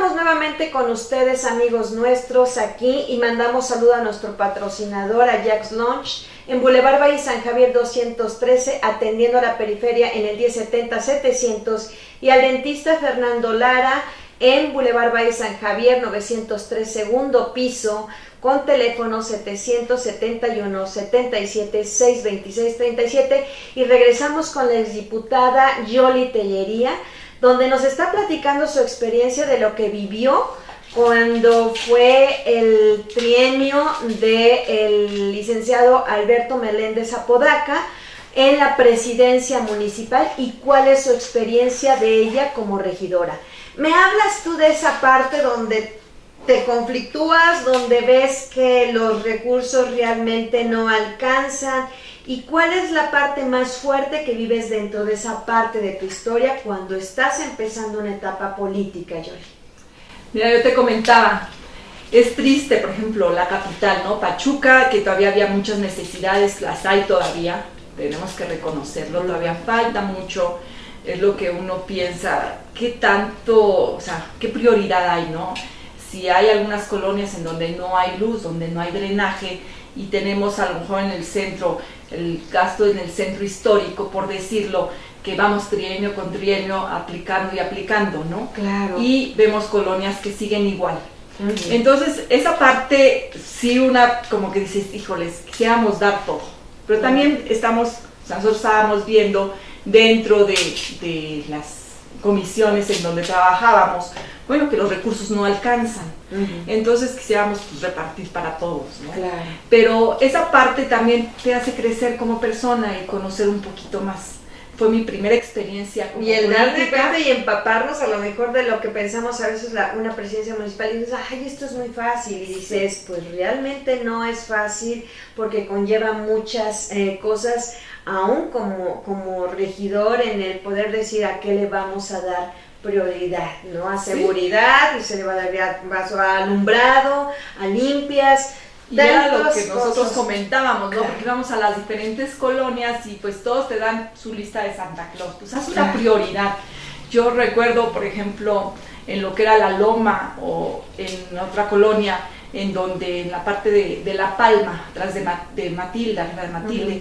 estamos nuevamente con ustedes, amigos nuestros, aquí, y mandamos saludo a nuestro patrocinador, a Jack's Lunch, en Boulevard Valle San Javier 213, atendiendo a la periferia en el 1070-700, y al dentista Fernando Lara, en Boulevard Valle San Javier 903, segundo piso, con teléfono 771-77-626-37, y regresamos con la exdiputada Yoli Tellería, donde nos está platicando su experiencia de lo que vivió cuando fue el trienio del licenciado Alberto Meléndez Apodaca en la presidencia municipal y cuál es su experiencia de ella como regidora. ¿Me hablas tú de esa parte donde te conflictúas, donde ves que los recursos realmente no alcanzan? ¿Y cuál es la parte más fuerte que vives dentro de esa parte de tu historia cuando estás empezando una etapa política, Yoli? Mira, yo te comentaba, es triste, por ejemplo, la capital, ¿no? Pachuca, que todavía había muchas necesidades, las hay todavía, tenemos que reconocerlo, todavía falta mucho, es lo que uno piensa, qué tanto, o sea, qué prioridad hay, ¿no? Si hay algunas colonias en donde no hay luz, donde no hay drenaje, y tenemos a lo mejor en el centro, el gasto en el centro histórico, por decirlo, que vamos trienio con trienio aplicando y aplicando, ¿no? Claro. Y vemos colonias que siguen igual. Uh-huh. Entonces, esa parte, sí, una como que dices, híjoles, quisiéramos dar todo. Pero también nosotros estábamos viendo dentro de las comisiones en donde trabajábamos, bueno, que los recursos no alcanzan. Uh-huh. Entonces quisiéramos repartir para todos, ¿no? Claro. Pero esa parte también te hace crecer como persona y conocer un poquito más. Fue mi primera experiencia como y el política. darle cuenta y empaparnos a lo mejor de lo que pensamos a veces una presidencia municipal y dices, ay, esto es muy fácil, y dices, pues realmente no es fácil porque conlleva muchas cosas, aún como regidor, en el poder decir a qué le vamos a dar prioridad, ¿no? A seguridad, sí. Y se le va a dar paso a alumbrado, a limpias. Y era lo que nosotros comentábamos, ¿no? Porque íbamos a las diferentes colonias y pues todos te dan su lista de Santa Claus, pues haz una prioridad. Yo recuerdo, por ejemplo, en lo que era La Loma o en otra colonia, en donde en la parte de La Palma, atrás de Matilde, uh-huh.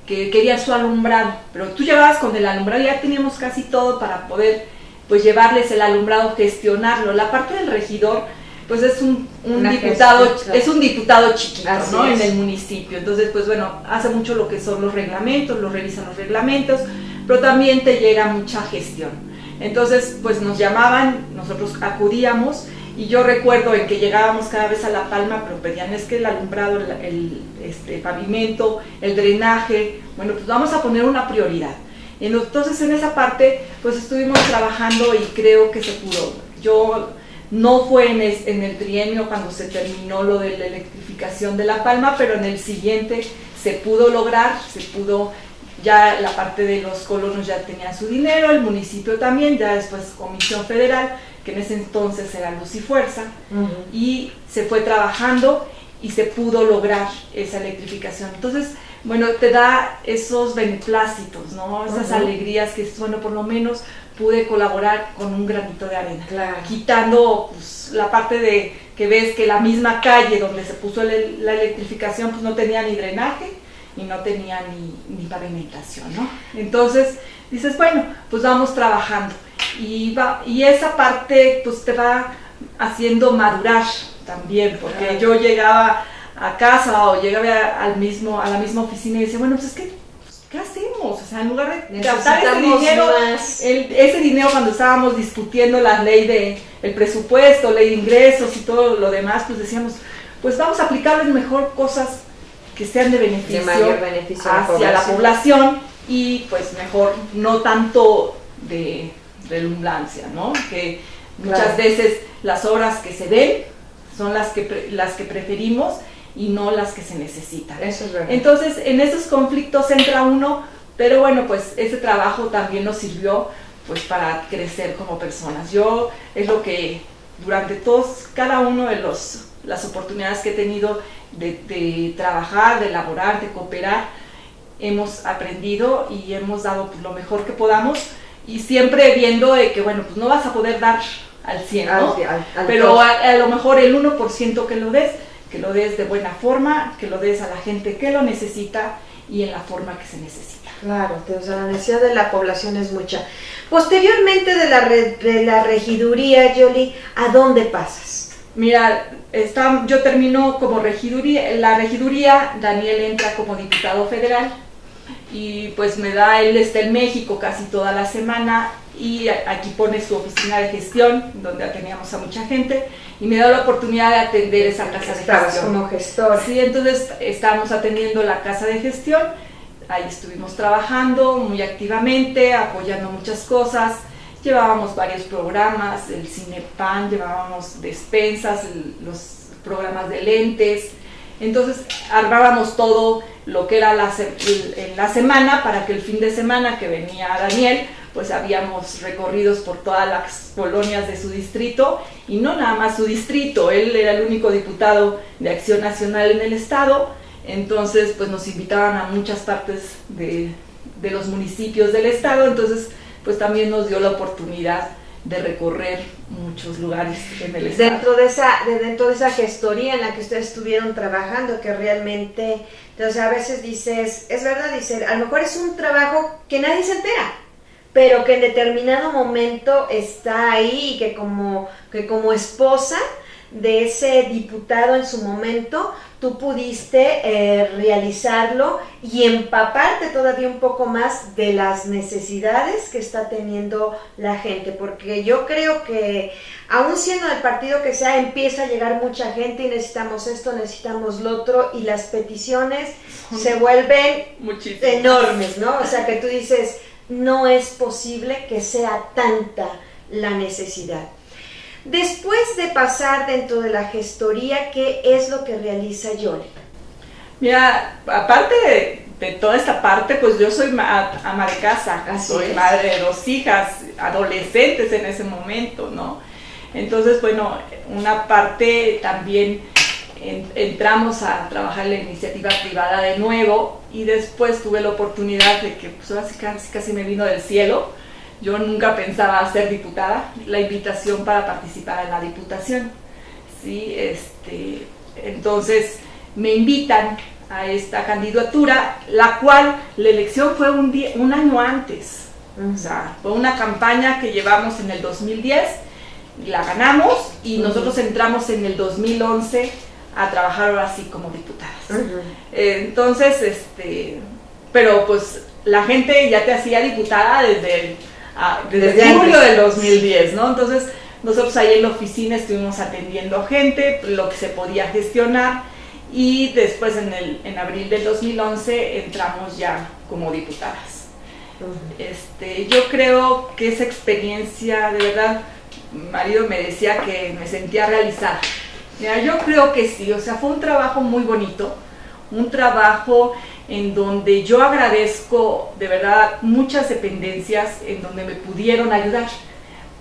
Que querían su alumbrado, pero tú llegabas con el alumbrado y ya teníamos casi todo para poder pues llevarles el alumbrado, gestionarlo. La parte del regidor pues es un diputado, es un diputado chiquito, ¿no? En el municipio. Entonces, pues bueno, hace mucho lo que son los reglamentos, revisan los reglamentos, pero también te llega mucha gestión. Entonces, pues nos llamaban, nosotros acudíamos, y yo recuerdo en que llegábamos cada vez a La Palma, pero pedían es que el alumbrado, el pavimento, el drenaje, bueno, pues vamos a poner una prioridad. Entonces, en esa parte, pues estuvimos trabajando y creo que se pudo. No fue en el trienio cuando se terminó lo de la electrificación de La Palma, pero en el siguiente se pudo lograr, ya la parte de los colonos ya tenían su dinero, el municipio también, ya después Comisión Federal, que en ese entonces era Luz y Fuerza, uh-huh. Y se fue trabajando y se pudo lograr esa electrificación. Entonces, bueno, te da esos beneplácitos, ¿no? Esas uh-huh. alegrías que, bueno, por lo menos pude colaborar con un granito de arena, claro. Quitando pues, la parte de que ves que la misma calle donde se puso la electrificación pues no tenía ni drenaje y no tenía ni pavimentación, ¿no? Entonces dices, bueno, pues vamos trabajando y esa parte pues te va haciendo madurar también, porque claro. Yo llegaba a casa o llegaba a la misma oficina y decía, bueno, pues es que ¿qué hacemos? O sea, en lugar de gastar ese dinero cuando estábamos discutiendo la ley el presupuesto, ley de ingresos y todo lo demás, pues decíamos, pues vamos a aplicarles mejor cosas que sean de beneficio, hacia la población y pues mejor, no tanto de redundancia, ¿no? Que muchas veces las obras que se ven son las que preferimos y no las que se necesitan. Eso es verdad. Entonces, en esos conflictos entra uno, pero bueno, pues ese trabajo también nos sirvió pues para crecer como personas. Yo es lo que durante cada uno de las oportunidades que he tenido de trabajar, de elaborar, de cooperar, hemos aprendido y hemos dado pues, lo mejor que podamos y siempre viendo de que, bueno, pues no vas a poder dar al 100, ¿no? Pero todo. a lo mejor el 1% que lo des de buena forma, que lo des a la gente que lo necesita y en la forma que se necesita. Claro, o sea, la necesidad de la población es mucha. Posteriormente de la regiduría, Yoli, ¿a dónde pasas? Mira, yo termino como la regiduría, Daniel entra como diputado federal y pues él está en México casi toda la semana y aquí pone su oficina de gestión donde teníamos a mucha gente y me da la oportunidad de atender esa casa de gestión. Como gestor. Sí, entonces estábamos atendiendo la casa de gestión, ahí estuvimos trabajando muy activamente, apoyando muchas cosas. Llevábamos varios programas, el Cinepan, llevábamos despensas, los programas de lentes. Entonces armábamos todo lo que era en la semana para que el fin de semana que venía Daniel, pues habíamos recorridos por todas las colonias de su distrito y no nada más su distrito, él era el único diputado de Acción Nacional en el estado, entonces pues nos invitaban a muchas partes de los municipios del estado, entonces pues también nos dio la oportunidad de recorrer muchos lugares en el estado. Dentro de esa gestoría en la que ustedes estuvieron trabajando, que realmente, entonces a veces dices, es verdad, dice, a lo mejor es un trabajo que nadie se entera, pero que en determinado momento está ahí y que como esposa de ese diputado en su momento, tú pudiste realizarlo y empaparte todavía un poco más de las necesidades que está teniendo la gente, porque yo creo que aún siendo del partido que sea, empieza a llegar mucha gente y necesitamos esto, necesitamos lo otro, y las peticiones se vuelven enormes, ¿no? O sea que tú dices, no es posible que sea tanta la necesidad. Después de pasar dentro de la gestoría, ¿qué es lo que realiza Yoli? Mira, aparte de toda esta parte, pues yo soy ama de casa, soy madre de 2 hijas, adolescentes en ese momento, ¿no? Entonces, bueno, una parte también entramos a trabajar en la iniciativa privada de nuevo y después tuve la oportunidad de que, pues ahora casi me vino del cielo. Yo nunca pensaba ser diputada, la invitación para participar en la diputación, ¿sí? Entonces me invitan a esta candidatura, la cual la elección fue un año antes, o sea, fue una campaña que llevamos en el 2010, la ganamos y nosotros entramos en el 2011 a trabajar ahora sí como diputadas. Entonces, pero pues la gente ya te hacía diputada desde julio del 2010, ¿no? Entonces nosotros ahí en la oficina estuvimos atendiendo gente, lo que se podía gestionar, y después en abril del 2011 entramos ya como diputadas. Yo creo que esa experiencia, de verdad, mi marido me decía que me sentía realizada. Mira, yo creo que sí, o sea, fue un trabajo muy bonito, un trabajo en donde yo agradezco de verdad muchas dependencias en donde me pudieron ayudar,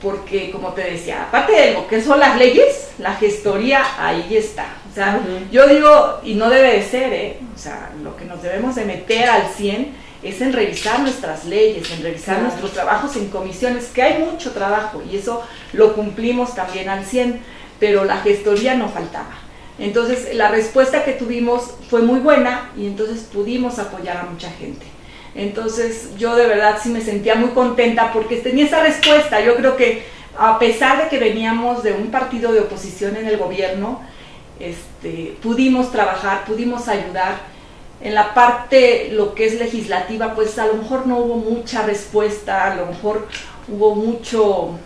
porque como te decía, aparte de lo que son las leyes, la gestoría ahí está, o sea, yo digo, y no debe de ser, o sea, lo que nos debemos de meter al 100 es en revisar nuestras leyes, en revisar nuestros trabajos en comisiones, que hay mucho trabajo y eso lo cumplimos también al 100, pero la gestoría no faltaba. Entonces la respuesta que tuvimos fue muy buena y entonces pudimos apoyar a mucha gente. Entonces yo de verdad sí me sentía muy contenta porque tenía esa respuesta. Yo creo que a pesar de que veníamos de un partido de oposición en el gobierno, pudimos trabajar, pudimos ayudar. En la parte, lo que es legislativa, pues a lo mejor no hubo mucha respuesta, a lo mejor hubo mucho,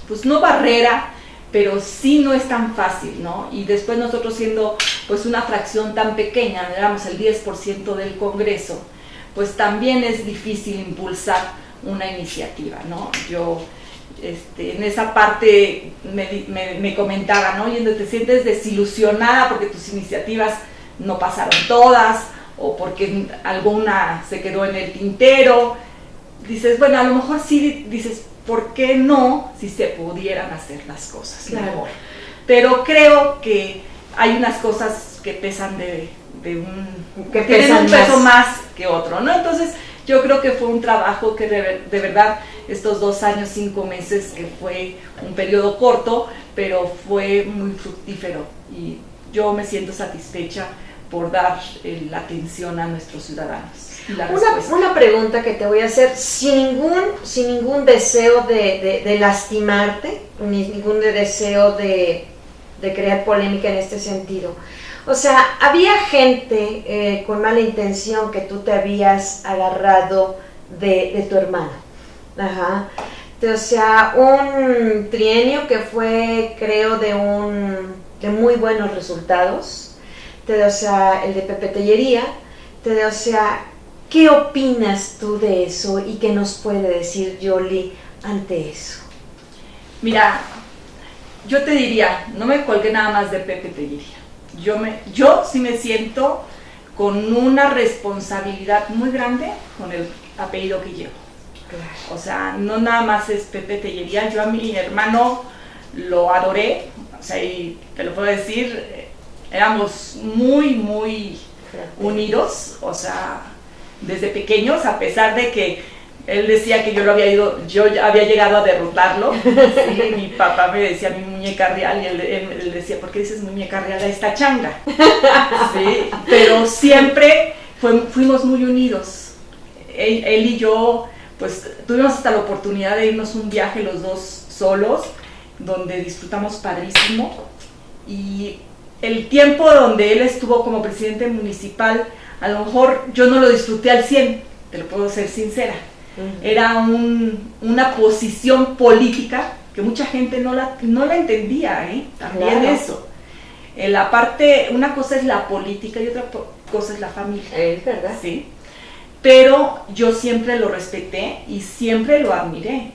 pues no barrera, pero sí no es tan fácil, ¿no? Y después nosotros siendo pues una fracción tan pequeña, éramos el 10% del Congreso, pues también es difícil impulsar una iniciativa, ¿no? Yo en esa parte me comentaba, ¿no? Y te sientes desilusionada porque tus iniciativas no pasaron todas, o porque alguna se quedó en el tintero. Dices, bueno, a lo mejor sí, dices, ¿por qué no si se pudieran hacer las cosas mejor? Pero creo que hay unas cosas que pesan que tienen un peso más que otro, ¿no? Entonces yo creo que fue un trabajo que de verdad estos 2 años, 5 meses, que fue un periodo corto, pero fue muy fructífero y yo me siento satisfecha por dar la atención a nuestros ciudadanos. Una pregunta que te voy a hacer, sin ningún deseo de lastimarte, ni ningún deseo de crear polémica en este sentido. O sea, había gente con mala intención que tú te habías agarrado de tu hermano. Ajá. O sea, un trienio que fue, creo, de muy buenos resultados. O sea, el de Pepe Tellería. O sea, ¿qué opinas tú de eso y qué nos puede decir Yoli ante eso? Mira, yo te diría, no me colgué nada más de Pepe Tellería. Yo sí me siento con una responsabilidad muy grande con el apellido que llevo. Claro. O sea, no nada más es Pepe Tellería, yo a mi hermano lo adoré, o sea, y te lo puedo decir, éramos muy, muy unidos, o sea, desde pequeños, a pesar de que él decía que yo había llegado a derrotarlo. Sí, mi papá me decía mi muñeca real y él decía, ¿por qué dices muñeca real a esta changa? Sí, pero siempre fuimos muy unidos. Él y yo, pues tuvimos hasta la oportunidad de irnos un viaje los dos solos, donde disfrutamos padrísimo. Y el tiempo donde él estuvo como presidente municipal, a lo mejor yo no lo disfruté al 100, te lo puedo ser sincera. Era una posición política que mucha gente no la entendía, también claro. Eso. La parte, una cosa es la política y otra cosa es la familia. Es verdad. Sí. Pero yo siempre lo respeté y siempre lo admiré.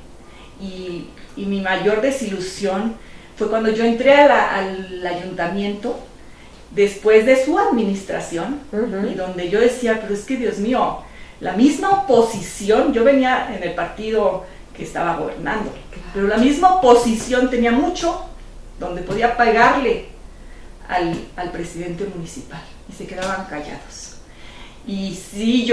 Y mi mayor desilusión fue cuando yo entré al ayuntamiento después de su administración, y donde yo decía, pero es que Dios mío, la misma oposición, yo venía en el partido que estaba gobernando, pero la misma oposición tenía mucho donde podía pagarle al presidente municipal y se quedaban callados. Y sí,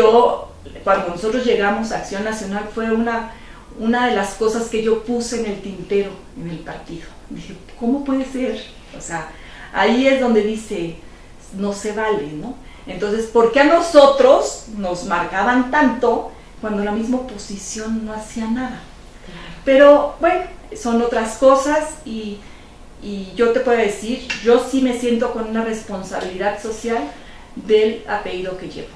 cuando nosotros llegamos a Acción Nacional, fue una de las cosas que yo puse en el tintero en el partido. Dije, ¿cómo puede ser? O sea, ahí es donde dice, no se vale, ¿no? Entonces, ¿por qué a nosotros nos marcaban tanto cuando la misma oposición no hacía nada? Pero bueno, son otras cosas y yo te puedo decir, yo sí me siento con una responsabilidad social del apellido que llevo.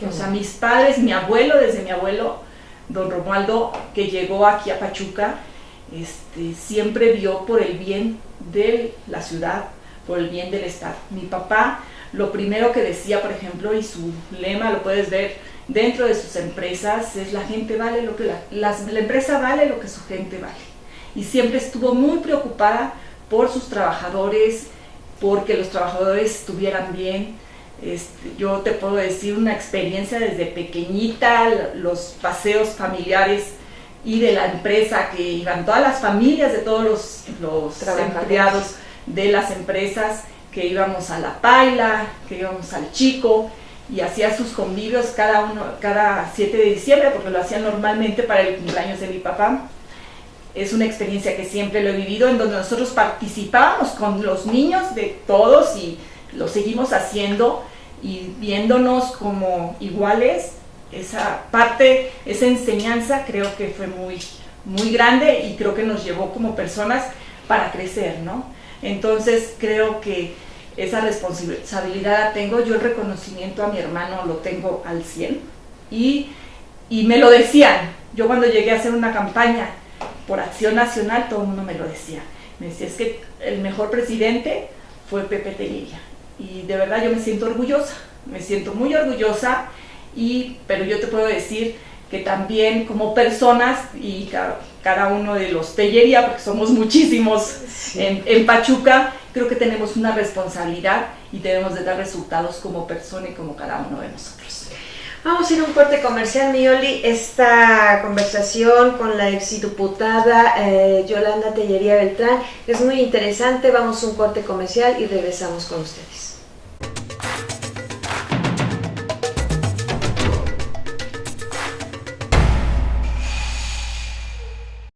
O sea, mis padres, desde mi abuelo, don Romualdo, que llegó aquí a Pachuca, siempre vio por el bien de la ciudad, por el bien del estado. Mi papá, lo primero que decía, por ejemplo, y su lema lo puedes ver dentro de sus empresas, es la empresa vale lo que su gente vale. Y siempre estuvo muy preocupada por sus trabajadores, porque los trabajadores estuvieran bien. Yo te puedo decir una experiencia desde pequeñita, los paseos familiares y de la empresa, que iban todas las familias de todos los empleados de las empresas, que íbamos a La Paila, que íbamos al Chico, y hacía sus convivios cada 7 de diciembre, porque lo hacían normalmente para el cumpleaños de mi papá. Es una experiencia que siempre lo he vivido, en donde nosotros participábamos con los niños de todos y lo seguimos haciendo y viéndonos como iguales. Esa parte, esa enseñanza creo que fue muy, muy grande y creo que nos llevó como personas para crecer, ¿no? Entonces creo que esa responsabilidad la tengo. Yo el reconocimiento a mi hermano lo tengo al 100 y me lo decían. Yo cuando llegué a hacer una campaña por Acción Nacional, todo el mundo me lo decía. Me decía, es que el mejor presidente fue Pepe Tellería. Y de verdad yo me siento orgullosa, me siento muy orgullosa, pero yo te puedo decir que también como personas, y cada uno de los Tellería, porque somos muchísimos sí. en Pachuca, creo que tenemos una responsabilidad y debemos de dar resultados como persona y como cada uno de nosotros. Vamos a ir a un corte comercial, mi Yoli. Esta conversación con la exdiputada Yolanda Tellería Beltrán es muy interesante. Vamos a un corte comercial y regresamos con ustedes.